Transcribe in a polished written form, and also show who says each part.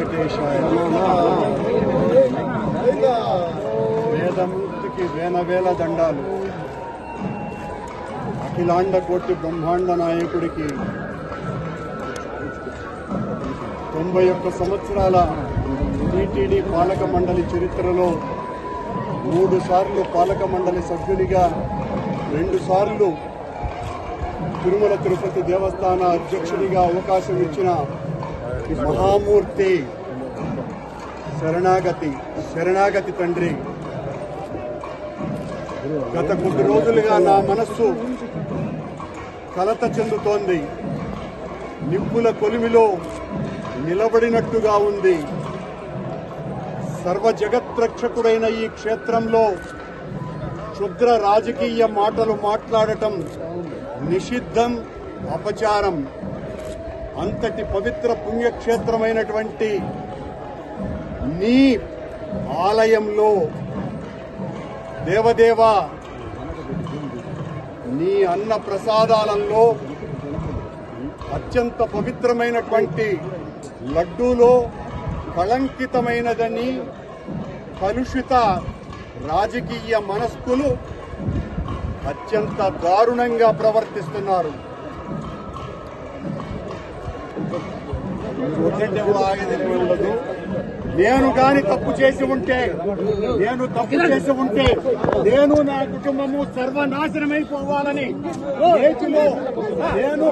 Speaker 1: వెంకటేశాయ. వేదమూర్తికి వేల దండాలు. అఖిలాండ కోటి బ్రహ్మాండ నాయకుడికి 91 సంవత్సరాల టీటీడీ పాలక మండలి చరిత్రలో 3 సార్లు పాలక మండలి సభ్యునిగా, 2 సార్లు తిరుమల తిరుపతి దేవస్థాన అధ్యక్షుడిగా అవకాశం ఇచ్చిన మహామూర్తి శరణాగతి తండ్రి. గత కొద్ది రోజులుగా నా మనస్సు కలత చెందుతోంది. నిప్పుల కొలిమిలో నిలబడినట్టుగా ఉంది. సర్వ జగత్రక్షకుడైన ఈ క్షేత్రంలో క్షుద్ర రాజకీయ మాటలు మాట్లాడటం నిషిద్ధం, అపచారం. అంతటి పవిత్ర పుణ్యక్షేత్రమైనటువంటి నీ ఆలయంలో దేవదేవ, నీ అన్న ప్రసాదాలలో అత్యంత పవిత్రమైనటువంటి లడ్డూలో కళంకితమైనదని కలుషిత రాజకీయ మనస్కులు అత్యంత దారుణంగా ప్రవర్తిస్తున్నారు. ఉండదు. నేను కాని తప్పు చేసి ఉంటే, నేను నా కుటుంబము సర్వనాశనమైపోవాలని నేను